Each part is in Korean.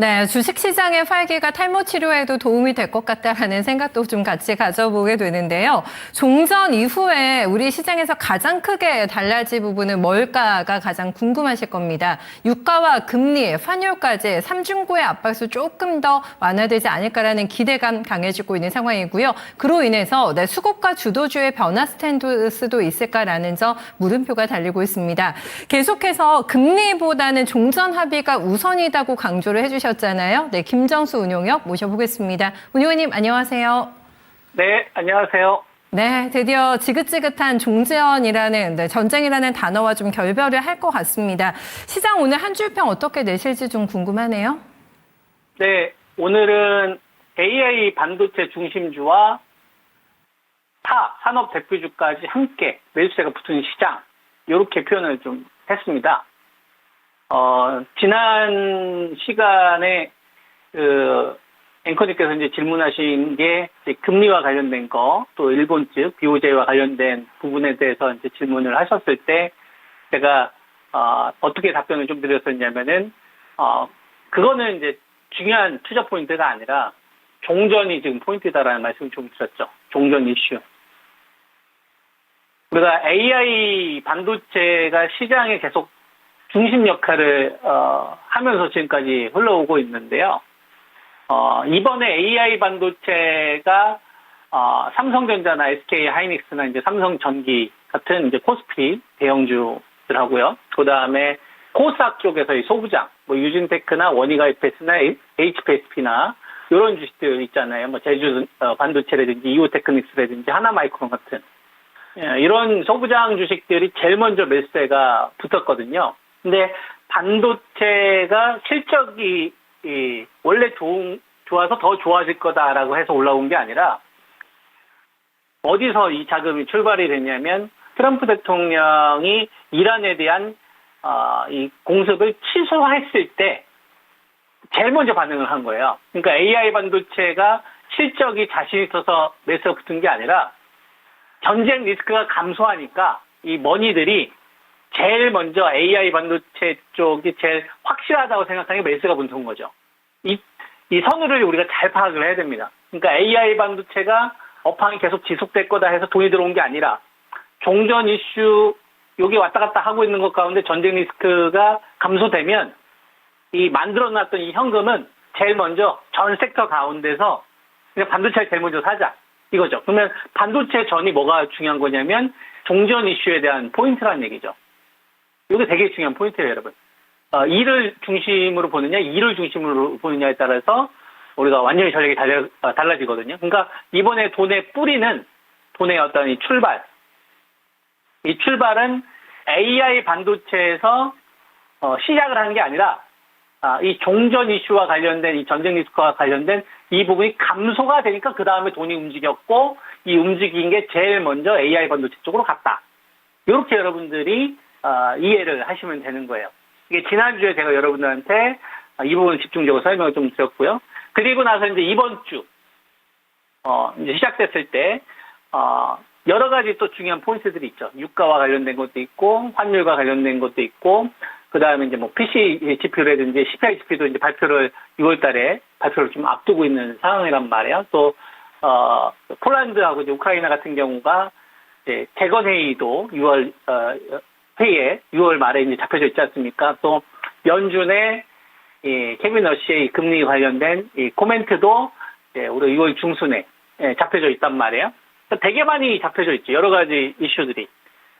네, 주식시장의 활기가 탈모 치료에도 도움이 될 것 같다라는 생각도 좀 같이 가져보게 되는데요. 종전 이후에 우리 시장에서 가장 크게 달라질 부분은 뭘까가 가장 궁금하실 겁니다. 유가와 금리, 환율까지 삼중고의 압박수 조금 더 완화되지 않을까라는 기대감 강해지고 있는 상황이고요. 그로 인해서 수급과 주도주의 변화 스탠스도 있을까라는 점 물음표가 달리고 있습니다. 계속해서 금리보다는 종전 합의가 우선이다고 강조를 해주셨 잖아요. 네, 김정수 운용역 모셔보겠습니다. 운용님 안녕하세요. 네, 안녕하세요. 네, 드디어 지긋지긋한 종전이라는 전쟁이라는 단어와 좀 결별을 할 것 같습니다. 시장 오늘 한 줄평 어떻게 내실지 좀 궁금하네요. 네, 오늘은 AI 반도체 중심주와 타 산업 대표주까지 함께 매수세가 붙은 시장, 이렇게 표현을 좀 했습니다. 지난 시간에, 앵커님께서 이제 질문하신 게, 이제 금리와 관련된 거, 또 일본 측, BOJ와 관련된 부분에 대해서 이제 질문을 하셨을 때, 제가, 어떻게 답변을 좀 드렸었냐면은, 그거는 이제 중요한 투자 포인트가 아니라, 종전이 지금 포인트다라는 말씀을 좀 드렸죠. 종전 이슈. 우리가 AI 반도체가 시장에 계속 중심 역할을 하면서 지금까지 흘러오고 있는데요. 이번에 AI 반도체가 삼성전자나 SK 하이닉스나 이제 삼성전기 같은 이제 코스피 대형주들하고요. 그 다음에 코스닥 쪽에서의 소부장, 뭐 유진테크나 원희가이패스나 HPSP나 이런 주식들 있잖아요. 뭐 제주 반도체라든지 이오테크닉스라든지 하나마이크론 같은 이런 소부장 주식들이 제일 먼저 매수세가 붙었거든요. 근데 반도체가 실적이 원래 좋아서 더 좋아질 거다라고 해서 올라온 게 아니라 어디서 이 자금이 출발이 됐냐면 트럼프 대통령이 이란에 대한 이 공습을 취소했을 때 제일 먼저 반응을 한 거예요. 그러니까 AI 반도체가 실적이 자신 있어서 매수가 붙은 게 아니라 전쟁 리스크가 감소하니까 이 머니들이 제일 먼저 AI 반도체 쪽이 제일 확실하다고 생각하는 게 매수가 붙은 거죠. 이 선을 우리가 잘 파악을 해야 됩니다. 그러니까 AI 반도체가 업황이 계속 지속될 거다 해서 돈이 들어온 게 아니라 종전 이슈 여기 왔다 갔다 하고 있는 것 가운데 전쟁 리스크가 감소되면 이 만들어놨던 이 현금은 제일 먼저 전 섹터 가운데서 그냥 반도체를 제일 먼저 사자. 이거죠. 그러면 반도체 전이 뭐가 중요한 거냐면 종전 이슈에 대한 포인트라는 얘기죠. 이게 되게 중요한 포인트예요, 여러분. 일을 중심으로 보느냐, 일을 중심으로 보느냐에 따라서 우리가 완전히 전략이 달라지거든요. 그러니까 이번에 돈의 뿌리는 돈의 어떤 이 출발은 AI 반도체에서 시작을 하는 게 아니라 이 종전 이슈와 관련된 이 전쟁 리스크와 관련된 이 부분이 감소가 되니까 그 다음에 돈이 움직였고 이 움직인 게 제일 먼저 AI 반도체 쪽으로 갔다. 이렇게 여러분들이 이해를 하시면 되는 거예요. 이게 지난주에 제가 여러분들한테 이 부분을 집중적으로 설명을 좀 드렸고요. 그리고 나서 이제 이번 주 이제 시작됐을 때 여러 가지 또 중요한 포인트들이 있죠. 유가와 관련된 것도 있고 환율과 관련된 것도 있고 그 다음에 이제 뭐 PC 지표라든지 CPI 지표도 이제 발표를 6월 달에 발표를 좀 앞두고 있는 상황이란 말이에요. 또 폴란드하고 이제 우크라이나 같은 경우가 이제 재건 회의도 6월 회의에 6월 말에 이제 잡혀져 있지 않습니까? 또 연준의 케빈 러시의 금리 관련된 이 코멘트도 우리 6월 중순에 잡혀져 있단 말이에요. 되게 많이 잡혀져 있죠. 여러 가지 이슈들이.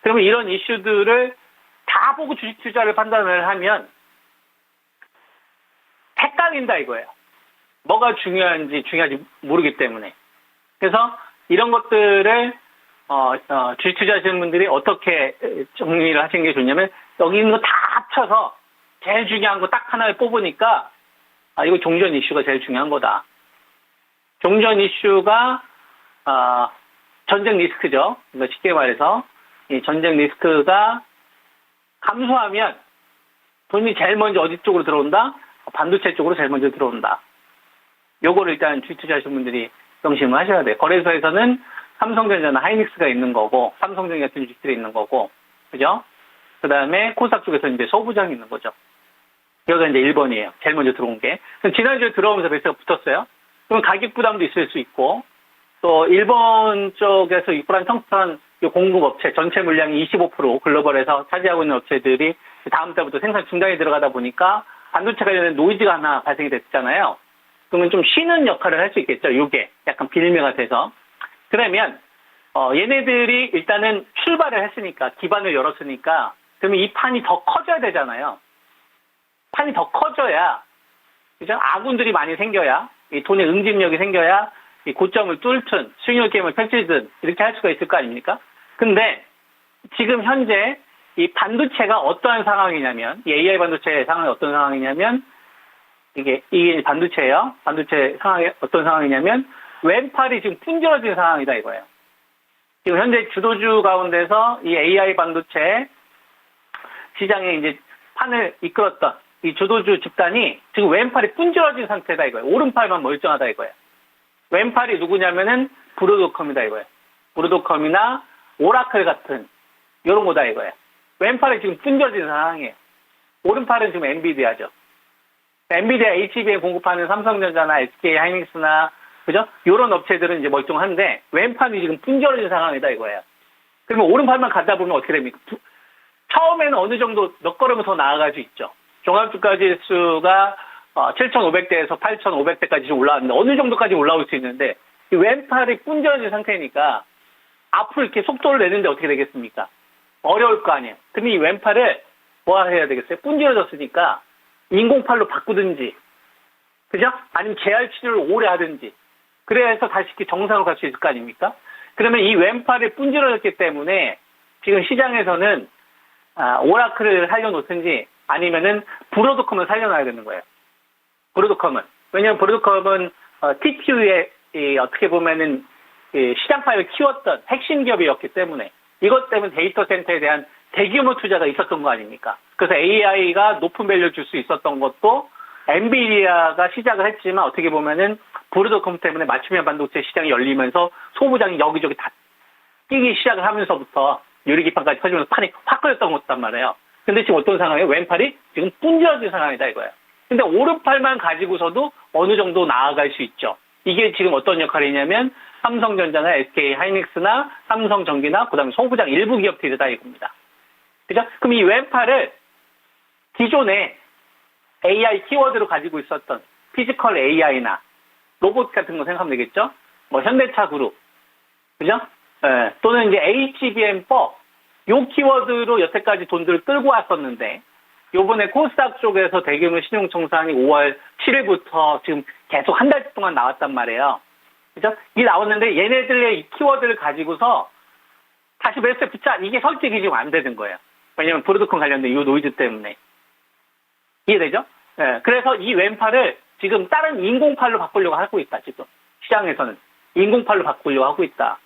그러면 이런 이슈들을 다 보고 주식 투자를 판단을 하면 헷갈린다 이거예요. 뭐가 중요한지 모르기 때문에. 그래서 이런 것들을 주식 투자하시는 분들이 어떻게 정리를 하시는 게 좋냐면 여기 있는 거 다 합쳐서 제일 중요한 거 딱 하나를 뽑으니까 이거 종전 이슈가 제일 중요한 거다. 종전 이슈가 전쟁 리스크죠. 그러니까 쉽게 말해서 이 전쟁 리스크가 감소하면 돈이 제일 먼저 어디 쪽으로 들어온다? 반도체 쪽으로 제일 먼저 들어온다. 요거를 일단 주식 투자하시는 분들이 명심을 하셔야 돼요. 거래소에서는 삼성전자나 하이닉스가 있는 거고, 삼성전기 같은 주식들이 있는 거고, 그죠? 그 다음에 코스닥 쪽에서 이제 소부장이 있는 거죠. 여기가 이제 1번이에요. 제일 먼저 들어온 게. 그럼 지난주에 들어오면서 매수가 붙었어요. 그럼 가격 부담도 있을 수 있고, 또 일본 쪽에서 유프란 청산 공급업체 전체 물량이 25% 글로벌에서 차지하고 있는 업체들이 다음 달부터 생산 중단이 들어가다 보니까 반도체 관련된 노이즈가 하나 발생이 됐잖아요. 그러면 좀 쉬는 역할을 할 수 있겠죠. 이게 약간 빌미가 돼서. 그러면 얘네들이 일단은 출발을 했으니까, 기반을 열었으니까, 그러면 이 판이 더 커져야 되잖아요. 판이 더 커져야, 그죠? 아군들이 많이 생겨야, 이 돈의 응집력이 생겨야 이 고점을 뚫든 수익률 게임을 펼치든 이렇게 할 수가 있을 거 아닙니까? 근데 지금 현재 이 반도체가 어떠한 상황이냐면, 이 AI 반도체의 상황이 어떤 상황이냐면, 이게 반도체예요. 반도체 상황이 어떤 상황이냐면, 왼팔이 지금 풍겨진 상황이다 이거예요. 지금 현재 주도주 가운데서 이 AI 반도체 시장에 이제 판을 이끌었던 이 주도주 집단이 지금 왼팔이 분질러진 상태다 이거예요. 오른팔만 멀쩡하다 이거예요. 왼팔이 누구냐면은 브로드컴이다 이거예요. 브로드컴이나 오라클 같은 이런 거다 이거예요. 왼팔이 지금 분질러진 상황이에요. 오른팔은 지금 엔비디아죠. 엔비디아 HBM 공급하는 삼성전자나 SK 하이닉스나 그죠? 이런 업체들은 이제 멀쩡한데 왼팔이 지금 분질러진 상황이다 이거예요. 그러면 오른팔만 가다 보면 어떻게 됩니까? 처음에는 어느 정도 몇 걸음은 더 나아갈 수 있죠. 종합주가지수가 7,500대에서 8,500대까지 좀 올라왔는데 어느 정도까지 올라올 수 있는데 이 왼팔이 분질러진 상태니까 앞으로 이렇게 속도를 내는데 어떻게 되겠습니까? 어려울 거 아니에요. 근데 이 왼팔을 뭐 해야 되겠어요? 분질러졌으니까 인공팔로 바꾸든지, 그죠? 아니면 재활 치료를 오래 하든지, 그래서 다시 이렇게 정상으로 갈 수 있을 거 아닙니까? 그러면 이 왼팔이 분질러졌기 때문에 지금 시장에서는 오라클을 살려놓든지 아니면은 브로드컴을 살려놔야 되는 거예요. 브로드컴은. 왜냐하면 브로드컴은 TQ에 어떻게 보면은 시장 파일을 키웠던 핵심 기업이었기 때문에 이것 때문에 데이터 센터에 대한 대규모 투자가 있었던 거 아닙니까? 그래서 AI가 높은 밸류를 줄 수 있었던 것도 엔비디아가 시작을 했지만 어떻게 보면은 브로드컴 때문에 맞춤형 반도체 시장이 열리면서 소부장이 여기저기 다 끼기 시작을 하면서부터 유리기판까지 터지면서 판이 확 걸렸던 것단 말이에요. 근데 지금 어떤 상황이에요? 왼팔이 지금 분질러진 상황이다 이거예요. 근데 오른팔만 가지고서도 어느 정도 나아갈 수 있죠. 이게 지금 어떤 역할이냐면 삼성전자나 SK 하이닉스나 삼성전기나 그다음에 소부장 일부 기업들이다 이겁니다. 그죠? 그럼 이 왼팔을 기존에 AI 키워드로 가지고 있었던 피지컬 AI나 로봇 같은 거 생각하면 되겠죠? 뭐 현대차 그룹, 그죠? 예, 또는 이제 HBM4 요 키워드로 여태까지 돈들을 끌고 왔었는데 요번에 코스닥 쪽에서 대규모 신용청산이 5월 7일부터 지금 계속 한 달 동안 나왔단 말이에요. 그죠? 이 나왔는데 얘네들의 이 키워드를 가지고서 다시 매수에 붙자 이게 솔직히 지금 안 되는 거예요. 왜냐면 브로드컴 관련된 이 노이즈 때문에. 이해되죠? 예, 그래서 이 왼팔을 지금 다른 인공팔로 바꾸려고 하고 있다, 지금. 시장에서는. 인공팔로 바꾸려고 하고 있다.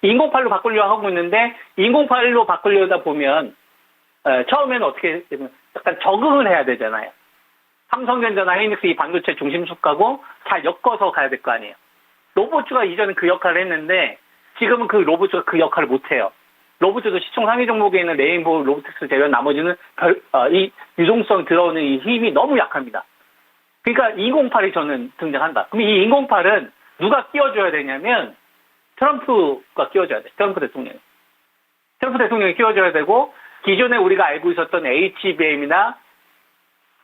인공팔로 바꾸려고 하고 있는데, 인공팔로 바꾸려다 보면, 처음에는 어떻게, 약간 적응을 해야 되잖아요. 삼성전자나 하이닉스 이 반도체 중심 속하고 잘 엮어서 가야 될 거 아니에요. 로봇주가 이전에 그 역할을 했는데, 지금은 그 로봇주가 그 역할을 못 해요. 로봇주도 시총 상위 종목에 있는 레인보우, 로보틱스 제외한 나머지는 이 유동성 들어오는 이 힘이 너무 약합니다. 그러니까 208이 저는 등장한다. 그럼 이 208은 누가 끼워줘야 되냐면 트럼프가 끼워줘야 돼. 트럼프 대통령이. 트럼프 대통령이 끼워줘야 되고 기존에 우리가 알고 있었던 HBM이나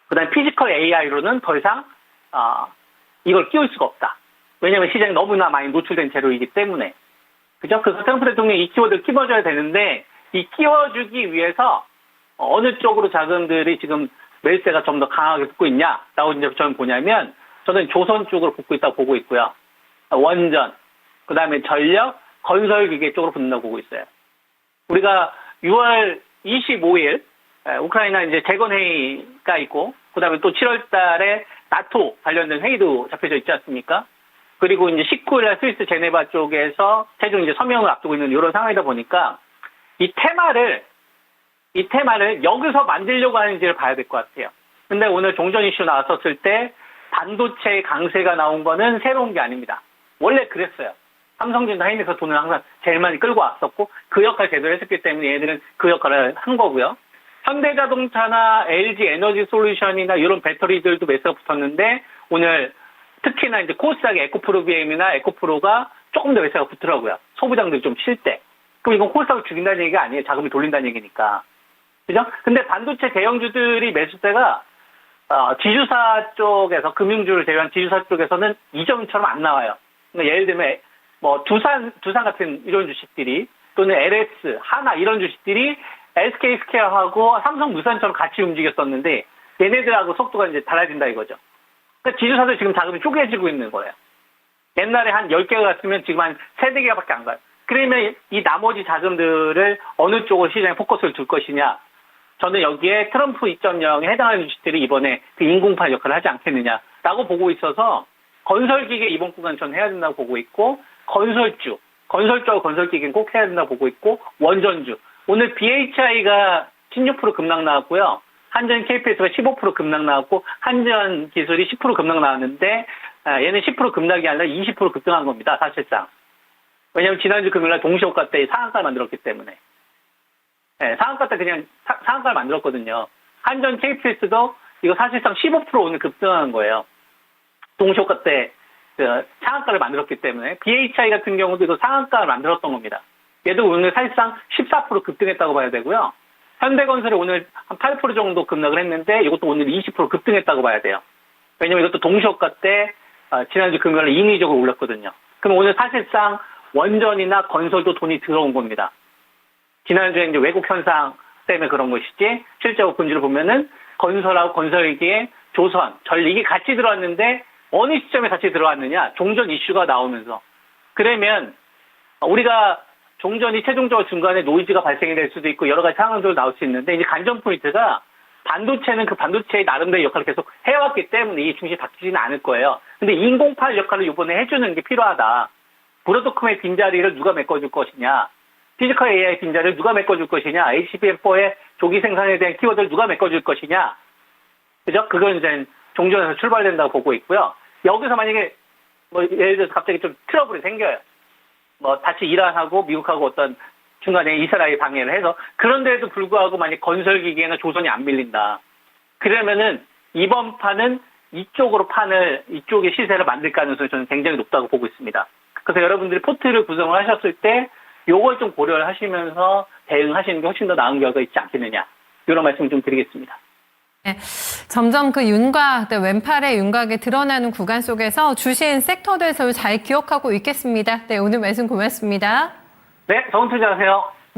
그다음에 피지컬 AI로는 더 이상 이걸 끼울 수가 없다. 왜냐하면 시장이 너무나 많이 노출된 재료이기 때문에. 그죠? 그래서 트럼프 대통령이 이 키워드를 끼워줘야 되는데 이 끼워주기 위해서 어느 쪽으로 자금들이 지금 매수세가 좀 더 강하게 붙고 있냐라고 이제 저는 보냐면 저는 조선 쪽으로 붙고 있다고 보고 있고요. 원전, 그 다음에 전력, 건설기계 쪽으로 붙는다고 보고 있어요. 우리가 6월 25일 우크라이나 이제 재건회의가 있고 그 다음에 또 7월 달에 나토 관련된 회의도 잡혀져 있지 않습니까? 그리고 이제 19일날 스위스 제네바 쪽에서 최종 이제 서명을 앞두고 있는 이런 상황이다 보니까 이 테마를 여기서 만들려고 하는지를 봐야 될 것 같아요. 근데 오늘 종전 이슈 나왔었을 때 반도체 강세가 나온 거는 새로운 게 아닙니다. 원래 그랬어요. 삼성전자 하이닉스 돈을 항상 제일 많이 끌고 왔었고 그 역할 제대로 했었기 때문에 얘들은 그 역할을 한 거고요. 현대자동차나 LG 에너지 솔루션이나 이런 배터리들도 매수가 붙었는데 오늘 특히나 이제 코스닥의 에코프로 BM이나 에코프로가 조금 더 매수가 붙더라고요. 소부장들이 좀 칠 때. 그럼 이건 코스닥을 죽인다는 얘기가 아니에요. 자금을 돌린다는 얘기니까. 그죠? 근데 반도체 대형주들이 매수세가 지주사 쪽에서 금융주를 제외한 지주사 쪽에서는 이전처럼 안 나와요. 그러니까 예를 들면 뭐 두산 같은 이런 주식들이 또는 LS, 하나 이런 주식들이 SK 스퀘어하고 삼성물산처럼 같이 움직였었는데 얘네들하고 속도가 이제 달라진다 이거죠. 그러니까 지주사도 지금 자금이 쪼개지고 있는 거예요. 옛날에 한 10개가 갔으면 지금 한 3-4개밖에 안 가요. 그러면 이 나머지 자금들을 어느 쪽으로 시장에 포커스를 둘 것이냐. 저는 여기에 트럼프 2.0에 해당하는 주식들이 이번에 그 인공팔 역할을 하지 않겠느냐라고 보고 있어서 건설기계 이번 구간 전 해야 된다고 보고 있고 건설주하고 건설기계는 꼭 해야 된다고 보고 있고 원전주. 오늘 BHI가 16% 급락 나왔고요. 한전 KPS가 15% 급락 나왔고 한전 기술이 10% 급락 나왔는데 얘는 10% 급락이 아니라 20% 급등한 겁니다. 사실상. 왜냐하면 지난주 금요일날 동시호가 때 상한가를 만들었기 때문에. 네, 상한가 때 그냥 상한가를 만들었거든요. 한전 KPS도 이거 사실상 15% 오늘 급등한 거예요. 동시호가 때 상한가를 만들었기 때문에 BHI 같은 경우도 이거 상한가를 만들었던 겁니다. 얘도 오늘 사실상 14% 급등했다고 봐야 되고요. 현대건설이 오늘 한 8% 정도 급락을 했는데 이것도 오늘 20% 급등했다고 봐야 돼요. 왜냐면 이것도 동시호가 때 지난주 금요일에 인위적으로 올랐거든요. 그럼 오늘 사실상 원전이나 건설도 돈이 들어온 겁니다. 지난주에 이제 왜곡 현상 때문에 그런 것이지 실제로 본질을 보면은 건설하고 건설기에 조선, 전력 이게 같이 들어왔는데 어느 시점에 같이 들어왔느냐? 종전 이슈가 나오면서. 그러면 우리가 종전이 최종적으로 중간에 노이즈가 발생이 될 수도 있고 여러 가지 상황들도 나올 수 있는데 이제 관전 포인트가 반도체는 그 반도체의 나름대로 역할을 계속 해왔기 때문에 이 중심이 바뀌지는 않을 거예요. 근데 인공팔 역할을 이번에 해주는 게 필요하다. 브로드컴의 빈자리를 누가 메꿔줄 것이냐. 피지컬 AI 빈자리를 누가 메꿔줄 것이냐. HBM4의 조기 생산에 대한 키워드를 누가 메꿔줄 것이냐. 그죠? 그건 이제 종전에서 출발된다고 보고 있고요. 여기서 만약에 뭐 예를 들어서 갑자기 좀 트러블이 생겨요. 뭐 다시 이란하고 미국하고 어떤 중간에 이스라엘 방해를 해서 그런데도 불구하고 만약 건설기계나 조선이 안 밀린다. 그러면은 이번 판은 이쪽의 시세를 만들 가능성이 저는 굉장히 높다고 보고 있습니다. 그래서 여러분들이 포트를 구성을 하셨을 때 요걸 좀 고려를 하시면서 대응하시는 게 훨씬 더 나은 결과가 있지 않겠느냐. 이런 말씀 좀 드리겠습니다. 네, 점점 그 윤곽, 왼팔의 윤곽이 드러나는 구간 속에서 주신 섹터들을 잘 기억하고 있겠습니다. 네, 오늘 말씀 고맙습니다. 네, 좋은 투자하세요.